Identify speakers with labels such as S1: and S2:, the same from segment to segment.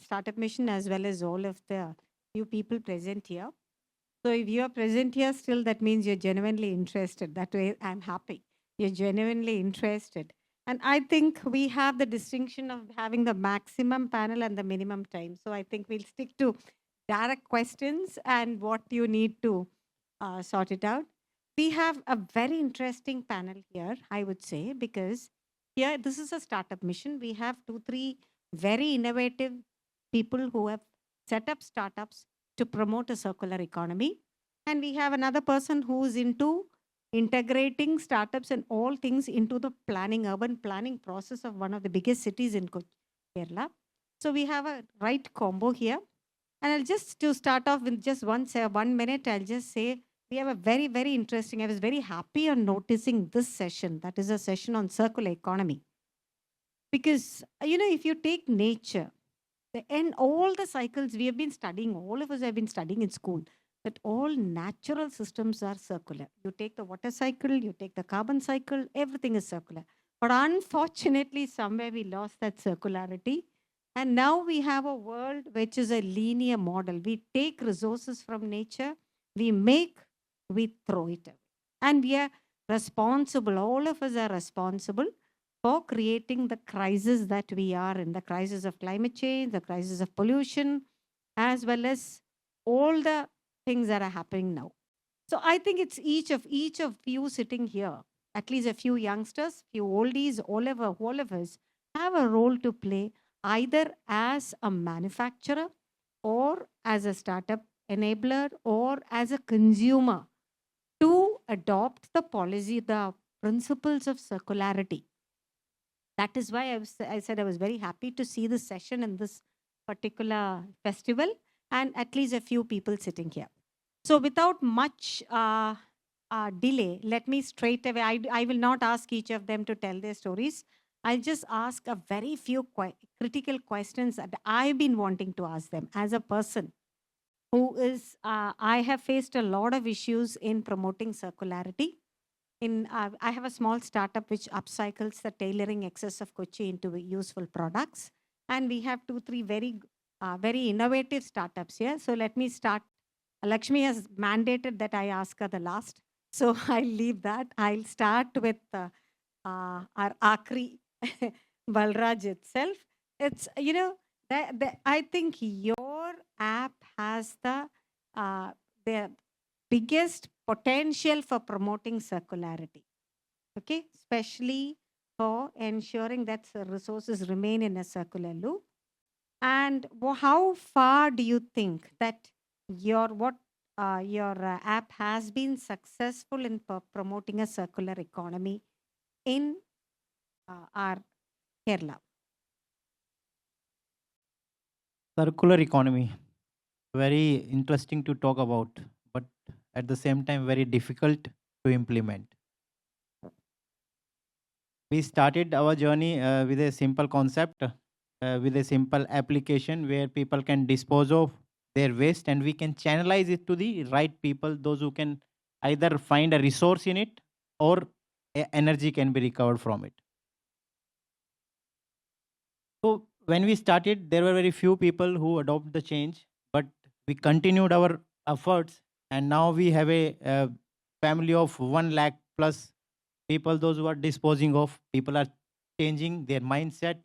S1: Startup Mission as well as all of the few people present here. So if you are present here still, that means you're genuinely interested. That way, I'm happy. You're genuinely interested. And I think we have the distinction of having the maximum panel and the minimum time. So I think we'll stick to direct questions and what you need to sort it out. We have a very interesting panel here, I would say, because here, this is a startup mission. We have two, three very innovative people who have set up startups to promote a circular economy. And we have another person who's into integrating startups and all things into the planning, urban planning process of one of the biggest cities in Kerala. So we have a right combo here. And I'll just to start off with just 1 minute, I'll just say we have a very, very interesting. I was very happy on noticing this session. That is a session on circular economy. Because if you take nature, and all the cycles we have been studying, all of us have been studying in school, that all natural systems are circular. You take the water cycle, you take the carbon cycle, everything is circular. But unfortunately, somewhere we lost that circularity. And now we have a world which is a linear model. We take resources from nature, we make, we throw it away. And we are responsible, all of us are responsible for creating the crisis that we are in, the crisis of climate change, the crisis of pollution, as well as all the things that are happening now. So I think it's each of you sitting here, at least a few youngsters, few oldies, all of us have a role to play either as a manufacturer or as a startup enabler or as a consumer to adopt the policy, the principles of circularity. That is why I said I was very happy to see this session in this particular festival and at least a few people sitting here. So without much delay, let me straight away, I will not ask each of them to tell their stories. I'll just ask a very few critical questions that I've been wanting to ask them as a person who is, I have faced a lot of issues in promoting circularity. I have a small startup which upcycles the tailoring excess of Kochi into useful products, and we have two, three very innovative startups here. So let me start. Lakshmi has mandated that I ask her the last, so I'll leave that. I'll start with our Akri Balraj itself. It's I think your app has the biggest potential for promoting circularity, okay, especially for ensuring that resources remain in a circular loop. And how far do you think that your app has been successful in promoting a circular economy in our Kerala?
S2: Circular economy, very interesting to talk about, but at the same time very difficult to implement. We started our journey with a simple concept, with a simple application where people can dispose of their waste and we can channelize it to the right people, those who can either find a resource in it or energy can be recovered from it. So when we started, there were very few people who adopted the change, but we continued our efforts, and now we have a family of 1 lakh plus people. Those who are disposing of, people are changing their mindset.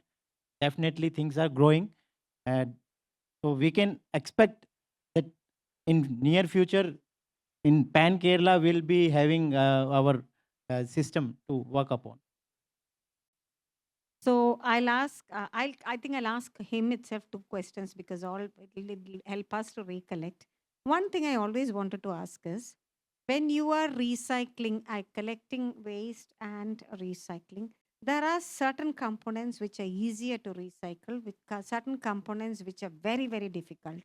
S2: Definitely, things are growing, and so we can expect that in near future, in Pan Kerala, we'll be having our system to work upon.
S1: So I think I'll ask him itself two questions because it'll help us to recollect. One thing I always wanted to ask is, when you are recycling, collecting waste and recycling, there are certain components which are easier to recycle, with certain components which are very, very difficult.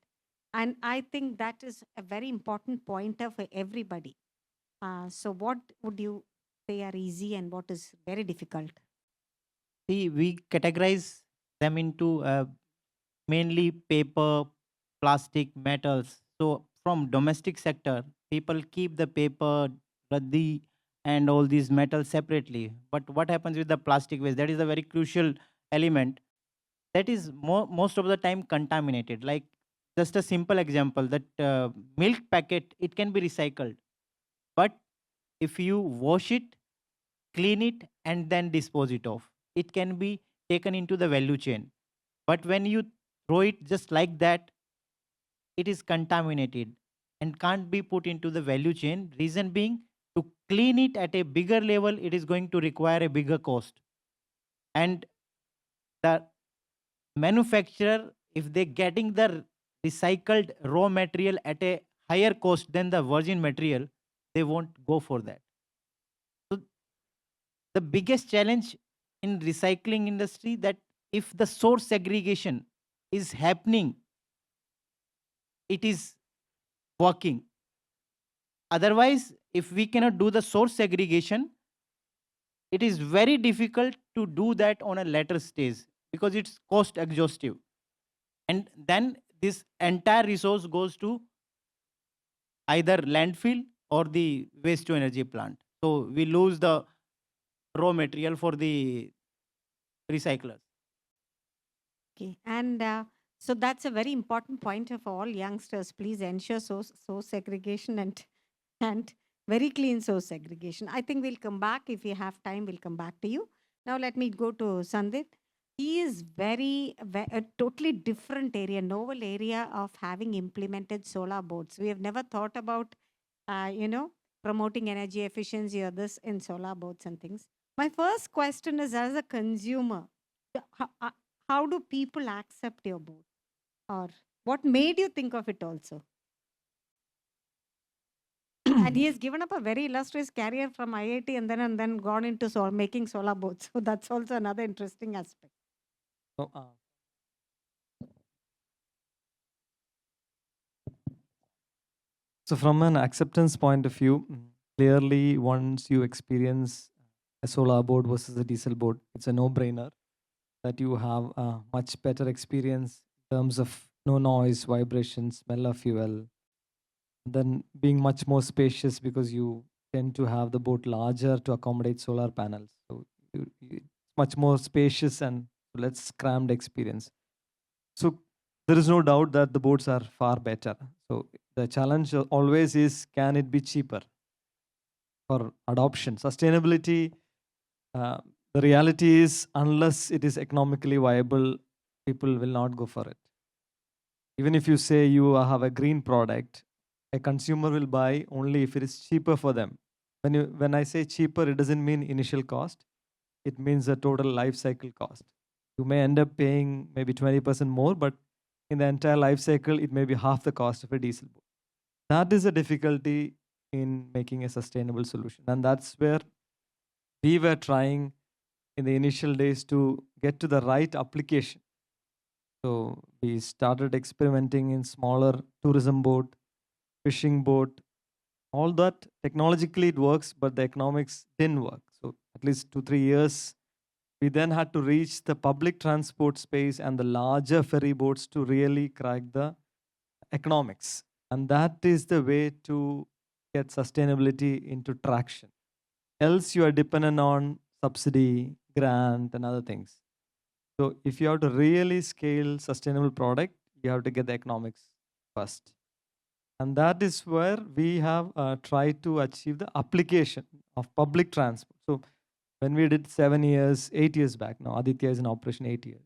S1: And I think that is a very important pointer for everybody. So what would you say are easy and what is very difficult?
S2: See, we categorize them into mainly paper, plastic, metals. So from domestic sector, people keep the paper, raddi, and all these metals separately. But what happens with the plastic waste? That is a very crucial element. that is most of the time contaminated. Like, just a simple example, that milk packet, it can be recycled, but if you wash it, clean it, and then dispose it off, it can be taken into the value chain. But when you throw it just like that, it is contaminated and can't be put into the value chain. Reason being, to clean it at a bigger level, it is going to require a bigger cost. And the manufacturer, if they getting the recycled raw material at a higher cost than the virgin material, they won't go for that. So the biggest challenge in recycling industry, that if the source segregation is happening, it is working. Otherwise, if we cannot do the source segregation, it is very difficult to do that on a later stage, because it's cost exhaustive. And then this entire resource goes to either landfill or the waste to energy plant. So we lose the raw material for the recyclers.
S1: Okay. And so that's a very important point of all youngsters. Please ensure source segregation and very clean source segregation. I think we'll come back. If we have time, we'll come back to you. Now let me go to Sandip. He is a totally different area, novel area of having implemented solar boards. We have never thought about, promoting energy efficiency or this in solar boards and things. My first question is, as a consumer, how do people accept your board? Or what made you think of it also? And he has given up a very illustrious career from IIT and then gone into making solar boards. So that's also another interesting aspect.
S3: So, so from an acceptance point of view, clearly once you experience a solar board versus a diesel board, it's a no-brainer that you have a much better experience in terms of no noise, vibration, smell of fuel, then being much more spacious because you tend to have the boat larger to accommodate solar panels. So it's much more spacious and less crammed experience. So there is no doubt that the boats are far better. So the challenge always is, can it be cheaper for adoption? Sustainability, the reality is, unless it is economically viable, people will not go for it. Even if you say you have a green product, a consumer will buy only if it is cheaper for them. When I say cheaper, it doesn't mean initial cost. It means the total life cycle cost. You may end up paying maybe 20% more, but in the entire life cycle, it may be half the cost of a diesel boat. That is a difficulty in making a sustainable solution. And that's where we were trying in the initial days to get to the right application. So we started experimenting in smaller tourism boat, fishing boat, all that. Technologically it works, but the economics didn't work. So at least 2-3 years, we then had to reach the public transport space and the larger ferry boats to really crack the economics. And that is the way to get sustainability into traction. Else you are dependent on subsidy, grant, and other things. So if you have to really scale sustainable product, you have to get the economics first. And that is where we have tried to achieve the application of public transport. So when we did 7 years, 8 years back, now Aditya is in operation 8 years.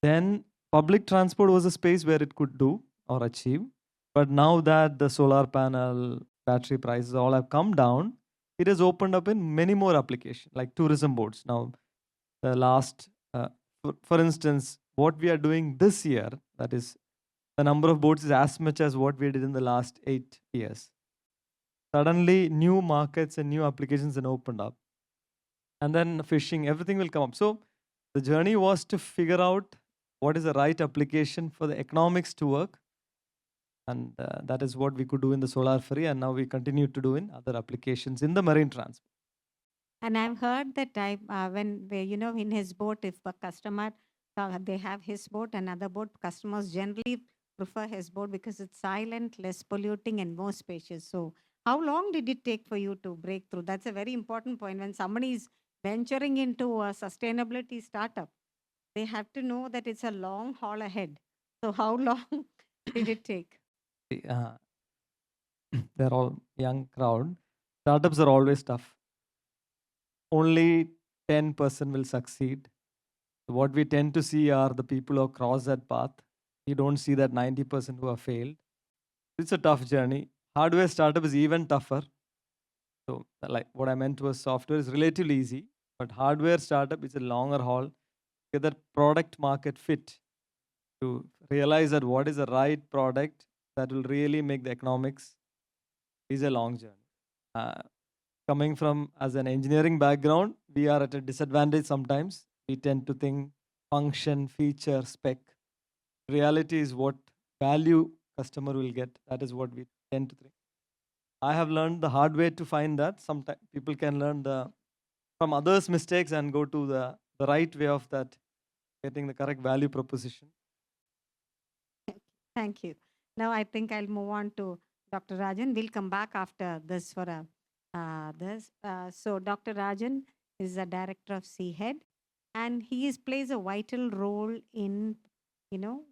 S3: Then public transport was a space where it could do or achieve. But now that the solar panel, battery prices all have come down, it has opened up in many more applications, like tourism boards. Now, the last, for instance, what we are doing this year, that is, the number of boats is as much as what we did in the last 8 years. Suddenly, new markets and new applications have opened up. And then fishing, everything will come up. So the journey was to figure out what is the right application for the economics to work. And that is what we could do in the solar ferry, and now we continue to do in other applications in the marine transport.
S1: And I've heard that in his boat, if a customer, they have his boat, another boat, customers generally prefer his boat because it's silent, less polluting, and more spacious. So, how long did it take for you to break through? That's a very important point. When somebody is venturing into a sustainability startup, they have to know that it's a long haul ahead. So how long did it take?
S3: Uh, they're all young crowd. Startups are always tough. Only 10% will succeed. What we tend to see are the people who cross that path. You don't see that 90% who have failed. It's a tough journey. Hardware startup is even tougher. So, like what I meant was software is relatively easy, but hardware startup is a longer haul. Get that product market fit to realize that what is the right product that will really make the economics is a long journey. Uh, Coming from as an engineering background, we are at a disadvantage sometimes. We tend to think function, feature, spec. Reality is what value customer will get. That is what we tend to think. I have learned the hard way to find that. Sometimes people can learn the from others' mistakes and go to the right way of that, getting the correct value proposition.
S1: Thank you. Now I think I'll move on to Dr. Rajan. We'll come back after this for this. So Dr. Rajan is a director of CHEAD, and plays a vital role in, you know,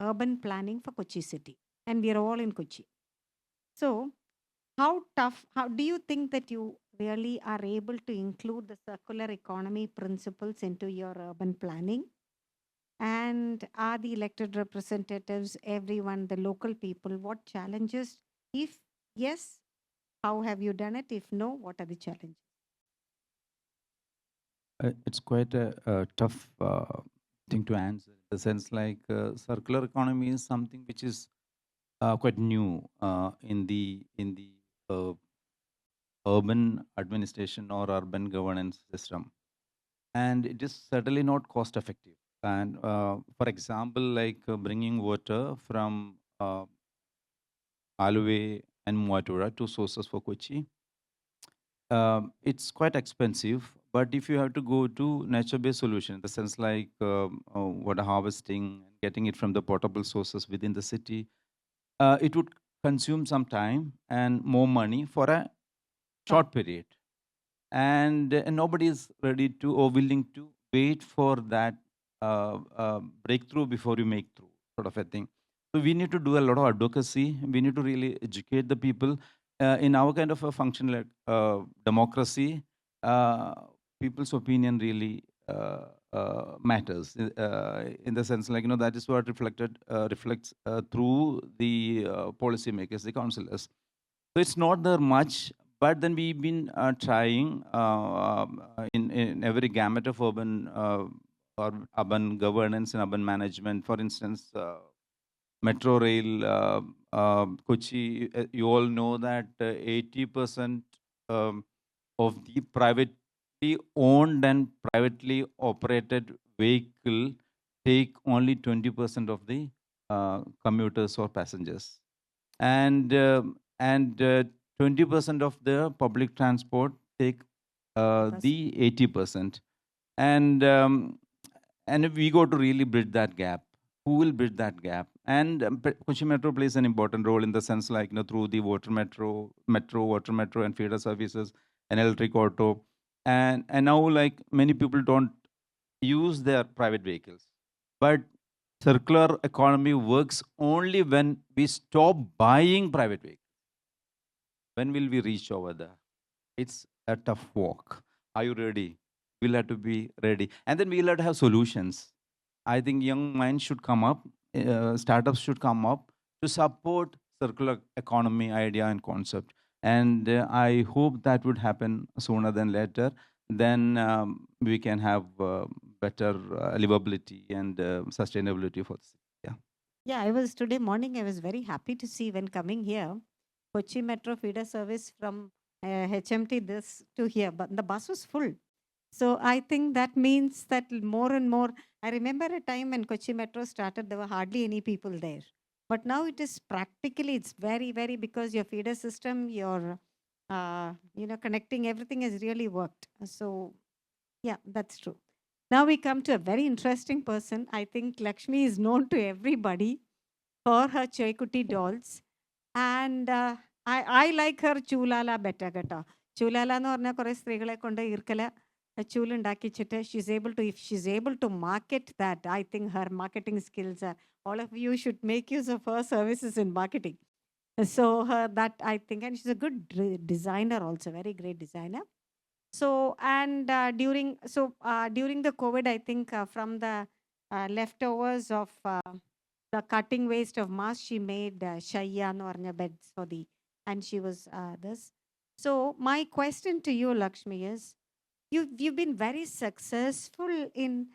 S1: urban planning for Kochi city, and we are all in Kochi. So how do you think that you really are able to include the circular economy principles into your urban planning? And are the elected representatives, everyone, the local people, what challenges? If yes, how have you done it? If no, what are the challenges?
S4: It's quite a tough thing to answer. In the sense, like circular economy is something which is quite new in the uh, urban administration or urban governance system, and it is certainly not cost effective. And for example, like bringing water from Aluve and Muatura, two sources for Kochi, it's quite expensive. But if you have to go to nature-based solution, in the sense like water harvesting, getting it from the potable sources within the city, it would consume some time and more money for a short period. And nobody is ready to or willing to wait for that breakthrough before you make through, sort of a thing. So we need to do a lot of advocacy. We need to really educate the people. In our kind of a functional democracy, people's opinion really matters in the sense, like, that is what reflects through the policymakers, the councillors. So it's not there much, but then we've been trying in every gamut of or urban governance and urban management. For instance, metro rail, Kochi, you all know that 80% of the privately owned and privately operated vehicle take only 20% of the commuters or passengers. And 20% of the public transport take the 80%. And we got to really bridge that gap. Who will bridge that gap? And Kochi Metro plays an important role in the sense, like, through the water metro, water metro, and feeder services, and electric auto, and now, like, many people don't use their private vehicles, but circular economy works only when we stop buying private vehicles. When will we reach over there? It's a tough walk. Are you ready? We'll have to be ready. And then we'll have to have solutions. I think young minds should come up, startups should come up to support circular economy idea and concept. And I hope that would happen sooner than later. Then we can have better livability and sustainability for the city. Yeah.
S1: Yeah, today morning, I was very happy to see when coming here, Kochi Metro feeder service from HMT this to here, but the bus was full. So I think that means that more and more, I remember a time when Kochi Metro started, there were hardly any people there. But now it is practically, it's very, very, because your feeder system, your, connecting everything has really worked. So yeah, that's true. Now we come to a very interesting person. I think Lakshmi is known to everybody for her Choikutti dolls. And I like her Chulala better. Chulala എന്ന് പറഞ്ഞാൽ കുറേ സ്ത്രീകളെ കൊണ്ട് ഈർക്കല Chulundaki she's able to, if she's able to market that, I think her marketing skills are, all of you should make use of her services in marketing. So her, that I think, and she's a good designer also, very great designer. So, and during the COVID, I think from the leftovers of the cutting waste of masks, she made Shayyan or beds for the, and she was this. So my question to you, Lakshmi, is you've been very successful in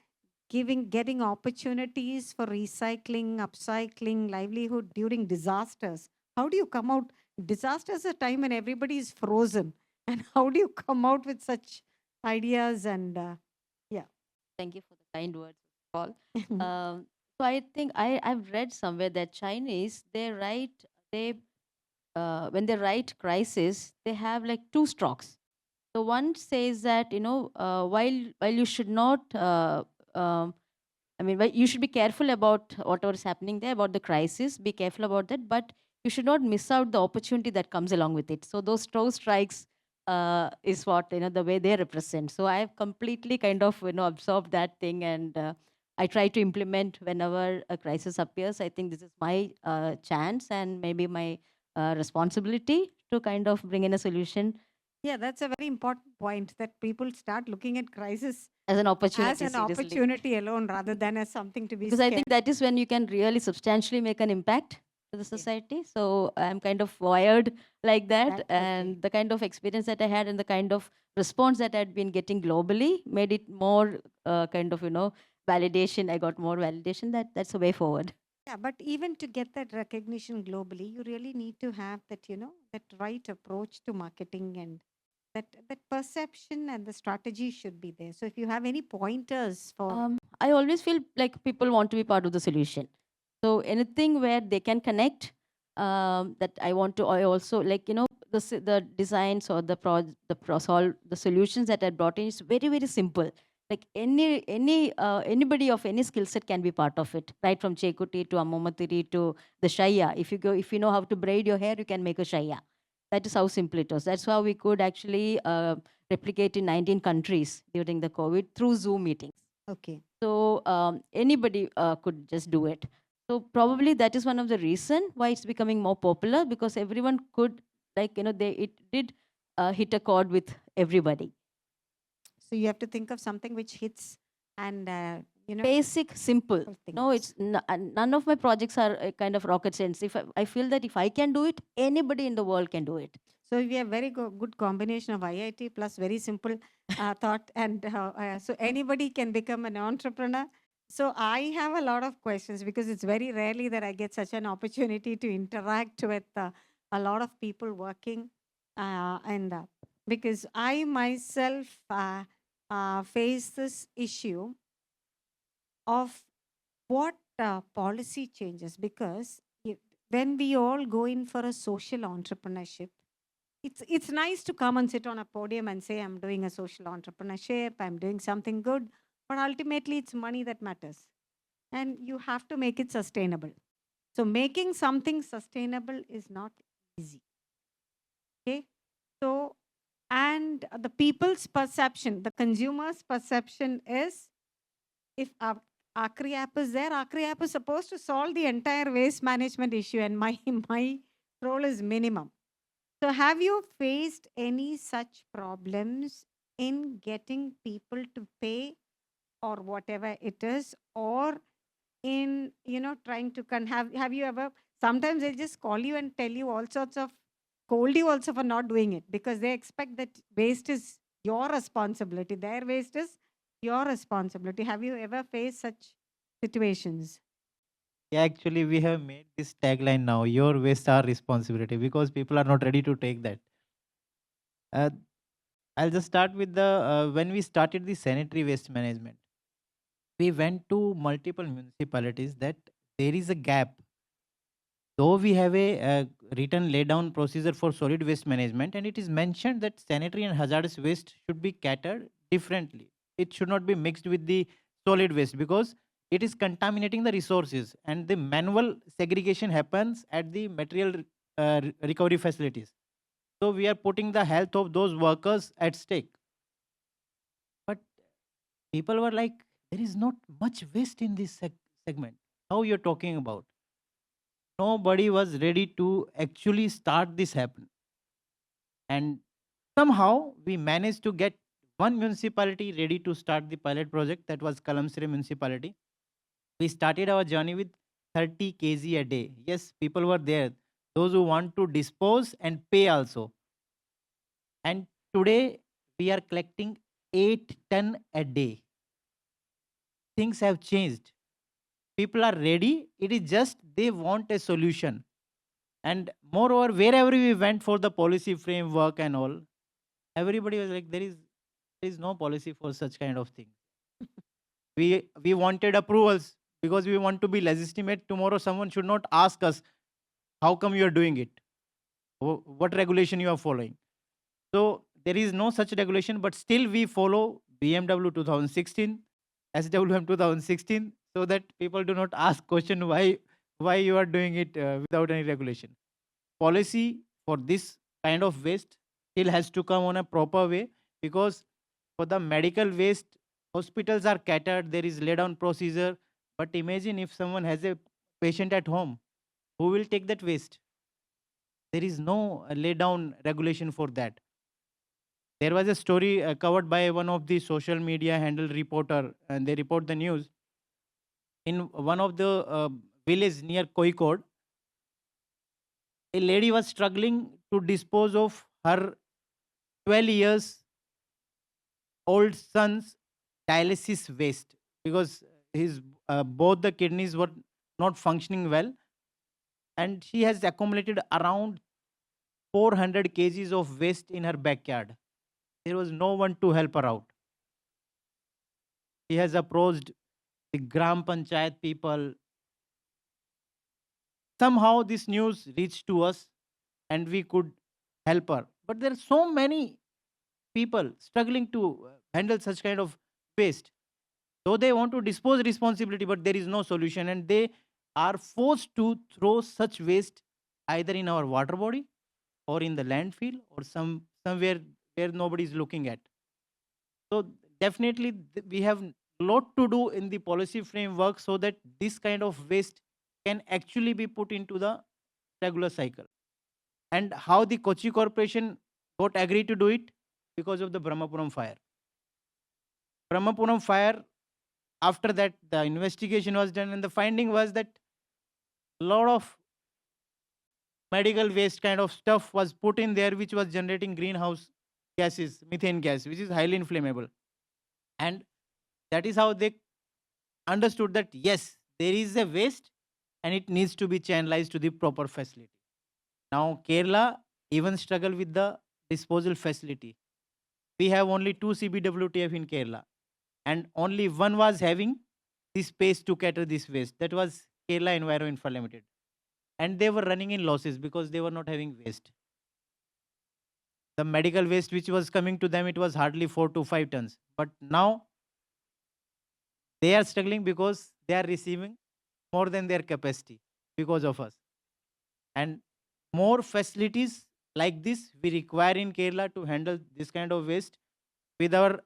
S1: getting opportunities for recycling, upcycling, livelihood during disasters. How do you come out? Disasters are a time when everybody is frozen, and how do you come out with such ideas? And yeah.
S5: Thank you for the kind words, Paul. So I think I've read somewhere that Chinese, they when they write crisis, they have like two strokes. So one says that, while you should not, well, you should be careful about whatever is happening there, about the crisis. Be careful about that, but you should not miss out the opportunity that comes along with it. So those two strikes is what, the way they represent. So I have completely kind of absorbed that thing, and I try to implement whenever a crisis appears. I think this is my chance and maybe my responsibility to kind of bring in a solution
S1: Yeah, that's a very important point, that people start looking at crisis
S5: as an opportunity.
S1: as an
S5: seriously.
S1: opportunity alone rather than as something to be
S5: Because I
S1: scared.
S5: think that is when you can really substantially make an impact to the society. So I'm kind of wired like that,
S1: Okay.
S5: and the kind of experience that I had and the kind of response that I'd been getting globally made it more kind of validation. I got more validation that that's the way forward.
S1: Yeah, but even to get that recognition globally, you really need to have that, that right approach to marketing, and that perception and the strategy should be there. So if you have any pointers for
S5: I always feel like people want to be part of the solution. So anything where they can connect, that I want to. I also like the designs or the solutions that I brought in is very very simple. Like anybody of any skill set can be part of it, right from Chekuti to Amomatiri to the Shaya. If you know how to braid your hair, you can make a Shaya. That is how simple it was. That's how we could actually replicate in 19 countries during the COVID through Zoom meetings.
S1: okay.
S5: So anybody could just do it. So probably that is one of the reason why it's becoming more popular, because everyone could, it did hit a chord with everybody.
S1: So you have to think of something which hits and
S5: Basic, simple. No,
S1: things.
S5: it's none of my projects are kind of rocket science. If I feel that if I can do it, anybody in the world can do it.
S1: So we have very good combination of IIT plus very simple thought, and so anybody can become an entrepreneur. So I have a lot of questions, because it's very rarely that I get such an opportunity to interact with a lot of people working, and because I myself face this issue of what policy changes, because when we all go in for a social entrepreneurship, it's nice to come and sit on a podium and say, I'm doing a social entrepreneurship, I'm doing something good, but ultimately it's money that matters, and you have to make it sustainable. So making something sustainable is not easy. Okay, so, and the people's perception, the consumer's perception is, if Acri app is there, Acri app is supposed to solve the entire waste management issue, and my my role is minimum. So have you faced any such problems in getting people to pay, or whatever it is, or in trying to have you ever, sometimes they just call you and tell you all sorts of, scold you also for not doing it, because they expect that waste is your responsibility, their waste is your responsibility. Have you ever faced such situations?
S2: Yeah, actually, we have made this tagline now: "Your waste our responsibility," because people are not ready to take that. Uh, I'll just start with the when we started the sanitary waste management, we went to multiple municipalities that there is a gap. Though we have a written lay down procedure for solid waste management, and it is mentioned that sanitary and hazardous waste should be catered differently. It should not be mixed with the solid waste, because it is contaminating the resources, and the manual segregation happens at the material recovery facilities. So we are putting the health of those workers at stake. But People were like, there is not much waste in this segment. How you're talking about? Nobody was ready to actually start this happen. And somehow we managed to get one municipality ready to start the pilot project. That was Kalamsire municipality. We started our journey with 30 kg a day. Yes, people were there. Those who want to dispose and pay also. And today we are collecting 8 ton a day. Things have changed. People are ready. It is just they want a solution. And moreover, wherever we went for the policy framework and all, everybody was like, there is no policy for such kind of thing. We wanted approvals because we want to be legitimate. Tomorrow, someone should not ask us, how come you are doing it? What regulation you are following? So there is no such regulation, but still we follow BMW 2016, SWM 2016, so that people do not ask question why you are doing it without any regulation. Policy for this kind of waste still has to come on a proper way, because for the medical waste, hospitals are catered, there is lay down procedure. But imagine if someone has a patient at home, who will take that waste? There is no lay down regulation for that. There was a story covered by one of the social media handle reporter, and they report the news. In one of the village near Koikod, a lady was struggling to dispose of her 12 years old son's dialysis waste, because his both the kidneys were not functioning well, and she has accumulated around 400 kgs of waste in her backyard. There was no one to help her out. She has approached the Gram Panchayat people. Somehow this news reached to us and we could help her. But there are so many people struggling to handle such kind of waste. So they want to dispose responsibility, but there is no solution, and they are forced to throw such waste either in our water body or in the landfill or somewhere where nobody is looking at. So definitely we have lot to do in the policy framework so that this kind of waste can actually be put into the regular cycle. And how the Kochi Corporation got agreed to do it? Because of the Brahmapuram fire. Brahmapuram fire, after that, the investigation was done, and the finding was that a lot of medical waste kind of stuff was put in there, which was generating greenhouse gases, methane gas, which is highly inflammable. And that is how they understood that yes, there is a waste and it needs to be channelized to the proper facility. Now, Kerala even struggle with the disposal facility. We have only 2 CBWTF in Kerala, and only one was having the space to cater this waste. That was Kerala Enviro Infra Limited. And they were running in losses because they were not having waste. The medical waste which was coming to them, it was hardly 4 to 5 tons. But now they are struggling because they are receiving more than their capacity because of us. And more facilities like this we require in Kerala to handle this kind of waste. With our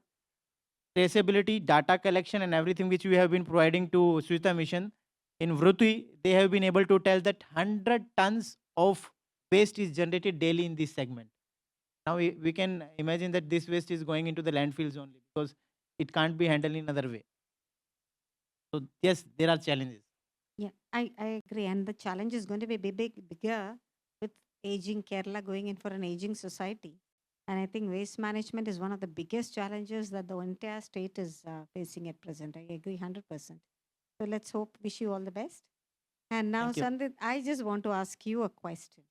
S2: traceability, data collection, and everything which we have been providing to Swita Mission, in Vruti, they have been able to tell that 100 tons of waste is generated daily in this segment. Now we can imagine that this waste is going into the landfills only because it can't be handled in another way. So yes, there are challenges.
S1: Yeah, I agree. And the challenge is going to be bigger with aging Kerala going in for an aging society. And I think waste management is one of the biggest challenges that the entire state is facing at present. I agree 100%. So let's hope, wish you all the best. And now,
S2: Thank you.
S1: Sandit, I just want to ask you a question.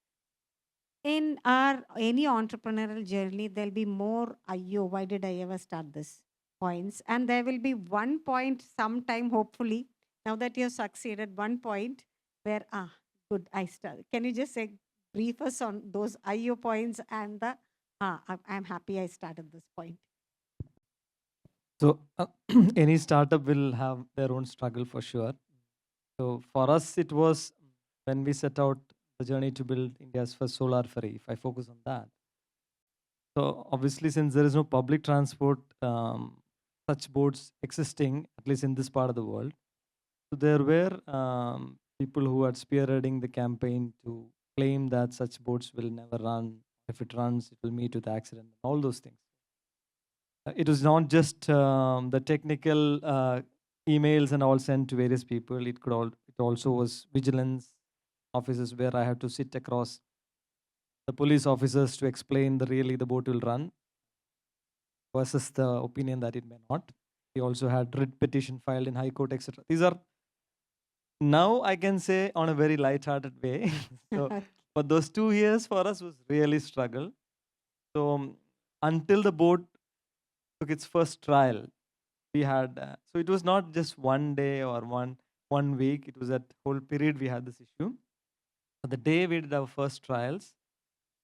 S1: In our any entrepreneurial journey, there'll be more "Ayyo, why did I ever start this?" points. And there will be one point sometime, hopefully, now that you've succeeded, one point where, good, I start. Can you just say, brief us on those "Ayyo" points and the, I'm happy I started this point.
S3: So any startup will have their own struggle for sure. So for us, it was when we set out the journey to build India's first solar ferry. If I focus on that, so obviously since there is no public transport, such boards existing, at least in this part of the world. So there were people who are spearheading the campaign to claim that such boats will never run. If it runs, it will meet with accident. All those things. It was not just the technical emails and all sent to various people. It also was vigilance officers where I had to sit across the police officers to explain the boat will run versus the opinion that it may not. We also had writ petition filed in High Court, etc. These are now I can say on a very light-hearted way. So, but those 2 years for us was really struggle. So until the boat took its first trial, we had so it was not just one day or one week. It was that whole period we had this issue. So the day we did our first trials,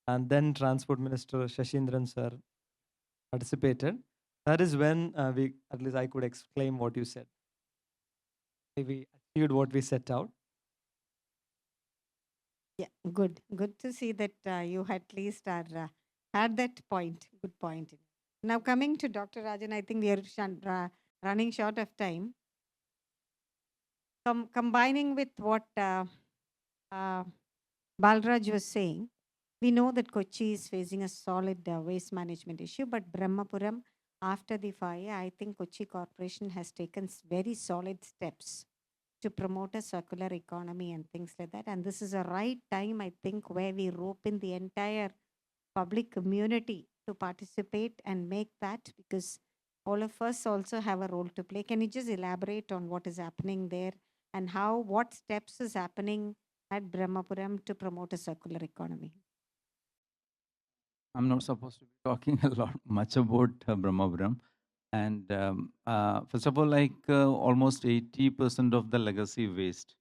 S3: and then Transport Minister Shashindran sir participated. That is when we, at least I could exclaim what you said. We achieved what we set out.
S1: Yeah, good. Good to see that you at least are had that point. Good point. Now coming to Dr. Rajan, I think we are running short of time. Combining with what Balraj was saying, we know that Kochi is facing a solid waste management issue, but Brahmapuram, after the fire, I think Kochi Corporation has taken very solid steps to promote a circular economy and things like that. And this is a right time, I think, where we rope in the entire public community to participate and make that, because all of us also have a role to play. Can you just elaborate on what is happening there and what steps is happening at Brahmapuram to promote a circular economy?
S4: I'm not supposed to be talking a lot much about Brahmapuram. And first of all, like almost 80% of the legacy waste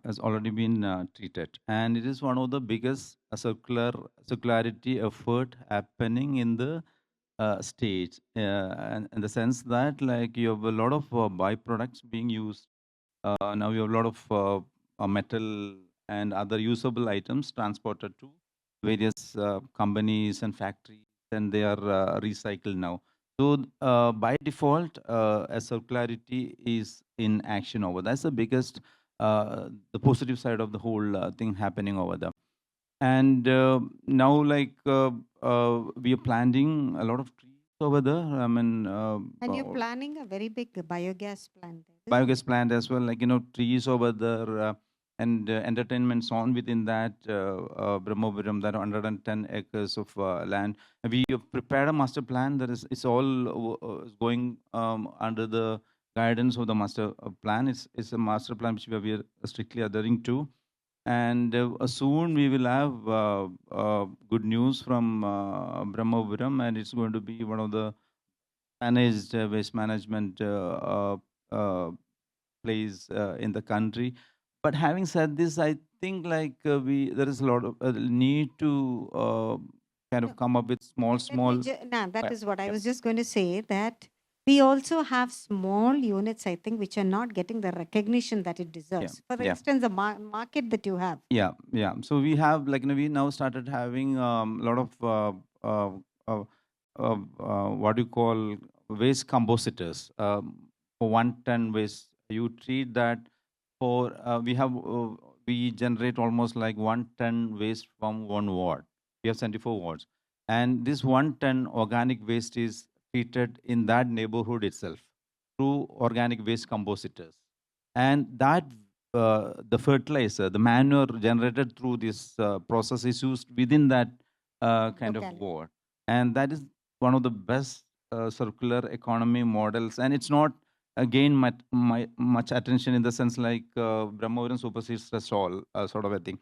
S4: has already been treated, and it is one of the biggest circularity effort happening in the state, and in the sense that like you have a lot of byproducts being used. Now you have a lot of metal and other usable items transported to various companies and factories, and they are recycled now. So by default, a circularity is in action over. That's the biggest, the positive side of the whole thing happening over there. And now, like we are planting a lot of trees over there. I mean,
S1: And you're planning a very big biogas plant there.
S4: biogas plant as well, like trees over there, and entertainment zone within that Brahmapuram, that 110 acres of land. And we have prepared a master plan that is, it's all is going under the guidance of the master plan. It's a master plan which we are strictly adhering to. And soon we will have good news from Brahmapuram, and it's going to be one of the managed waste management place in the country. But having said this, I think like there is a lot of need to kind of come up with small.
S1: That is what I
S4: yeah.
S1: was just going to say, that we also have small units, I think, which are not getting the recognition that it deserves. For
S4: yeah.
S1: instance, the market that you have.
S4: Yeah. So we have like we now started having a lot of what you call waste compositors. For 1 ton waste, you treat that for we generate almost like 1 ton waste from 1 ward. We have 74 wards, and this 1 ton organic waste is treated in that neighborhood itself through organic waste compositors, and that the fertilizer, the manure generated through this process is used within that kind of ward, and that is one of the best circular economy models, and it's not again much attention in the sense like Brahmapuram supersedes the all sort of a thing.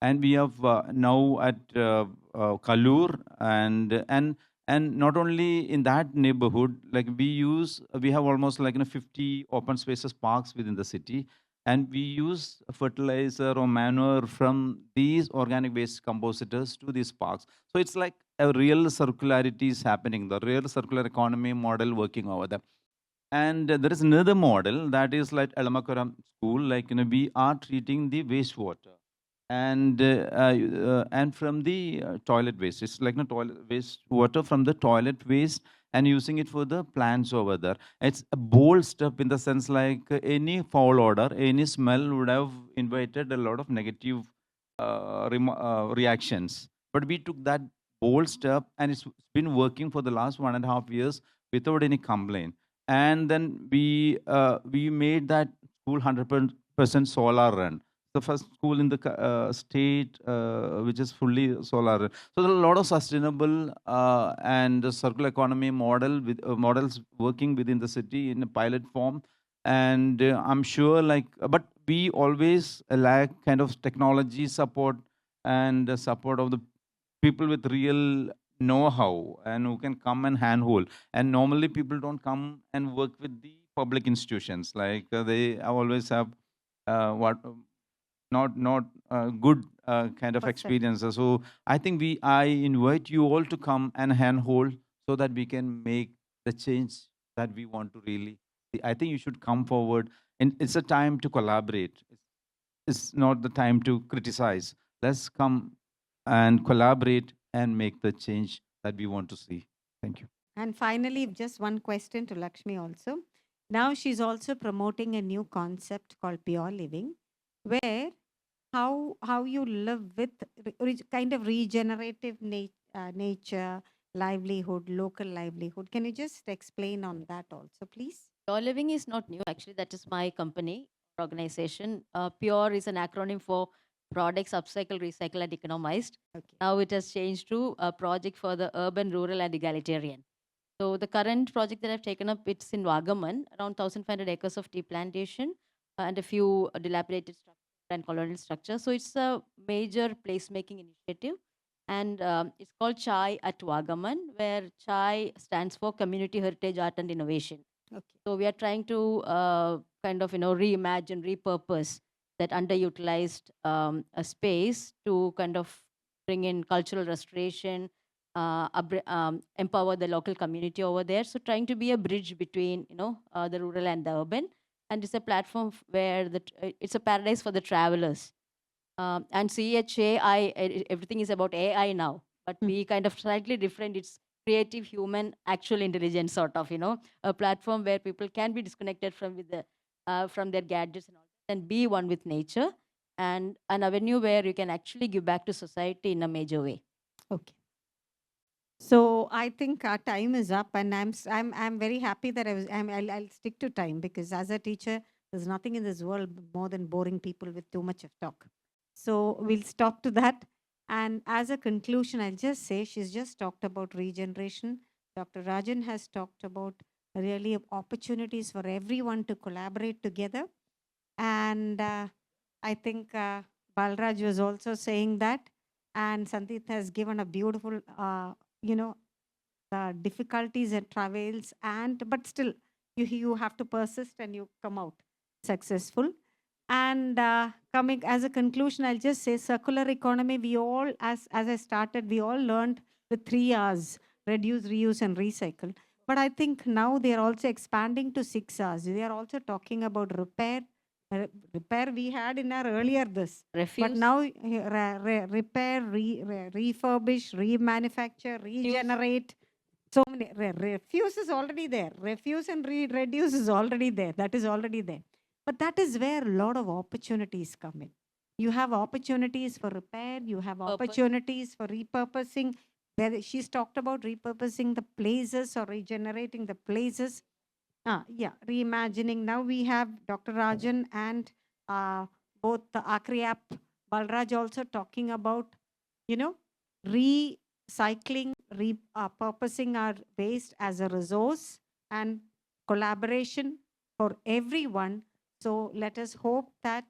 S4: And we have now at Kalur, and not only in that neighborhood, like we have almost like 50 open spaces parks within the city, and we use fertilizer or manure from these organic waste compositors to these parks. So it's like a real circularity is happening, the real circular economy model working over there. And there is another model that is like Elamakuram school, like we are treating the wastewater and from the toilet waste. It's like toilet waste water from the toilet waste, and using it for the plants over there. It's a bold step in the sense like any foul odor, any smell would have invited a lot of negative reactions. But we took that bold step, and it's been working for the last 1.5 years without any complaint. And then we made that school 100% solar run. The first school in the state which is fully solar run. So there are a lot of sustainable and circular economy with models working within the city in a pilot form. And I'm sure, but we always lack kind of technology support and support of the people with real know-how and who can come and handhold. And normally people don't come and work with the public institutions. They always have what not good kind of
S1: Perception.
S4: experiences. So I think I invite you all to come and handhold so that we can make the change that we want to really see. I think you should come forward, and it's a time to collaborate. It's not the time to criticize. Let's come and collaborate and make the change that we want to see. Thank you.
S1: And finally, just one question to Lakshmi also. Now she's also promoting a new concept called pure living, where how you live with kind of regenerative nature, livelihood, local livelihood. Can you just explain on that also, please?
S5: Pure Living is not new. Actually, that is my company organization. Pure is an acronym for Products Upcycle, Recycle, and Economized.
S1: Okay.
S5: Now it has changed to a project for the urban, rural, and egalitarian. So the current project that I've taken up, it's in Wagaman, around 1,500 acres of tea plantation and a few dilapidated structures and colonial structures. So it's a major placemaking initiative. And it's called Chai at Wagaman, where Chai stands for Community Heritage, Art, and Innovation.
S1: Okay.
S5: So we are trying to kind of, reimagine, repurpose that underutilized a space to kind of bring in cultural restoration, empower the local community over there. So trying to be a bridge between, the rural and the urban. And it's a platform where it's a paradise for the travelers. And everything is about AI now, but we kind of slightly different. It's creative, human, actual intelligence sort of, a platform where people can be disconnected from their gadgets and all that, and be one with nature, and an avenue where you can actually give back to society in a major way.
S1: Okay. So I think our time is up, and I'm very happy that I'll stick to time, because as a teacher, there's nothing in this world more than boring people with too much of talk. So we'll stop to that. And as a conclusion, I'll just say she's just talked about regeneration. Dr. Rajan has talked about really opportunities for everyone to collaborate together. And I think Balraj was also saying that. And Sandeep has given a beautiful, the difficulties and travails, but still you have to persist and you come out successful. And coming as a conclusion, I'll just say circular economy, we all, as I started, we all learned the 3 R's: reduce, reuse, and recycle. But I think now they are also expanding to 6 R's. They are also talking about repair. Repair we had in our earlier this.
S5: Refuse.
S1: But now repair, refurbish, remanufacture, regenerate. So many. Refuse is already there. Refuse and reduce is already there. That is already there. But that is where a lot of opportunities come in. You have opportunities for repair. You have opportunities for repurposing. She's talked about repurposing the places or regenerating the places. Reimagining. Now we have Dr. Rajan and both the Akriap, Balraj also talking about, recycling, repurposing our waste as a resource, and collaboration for everyone. So let us hope that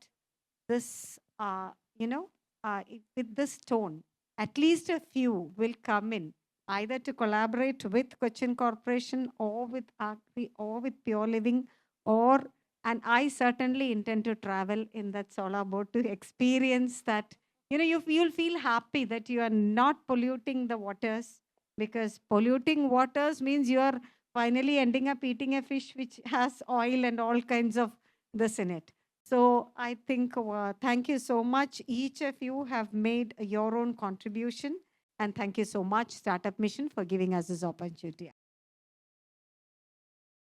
S1: this, with this tone, at least a few will come in, either to collaborate with Cochin Corporation or with Akri or with Pure Living, and I certainly intend to travel in that solar boat to experience that. You'll feel happy that you are not polluting the waters, because polluting waters means you are finally ending up eating a fish which has oil and all kinds of this in it. So I think, thank you so much. Each of you have made your own contribution. And thank you so much, Startup Mission, for giving us this opportunity.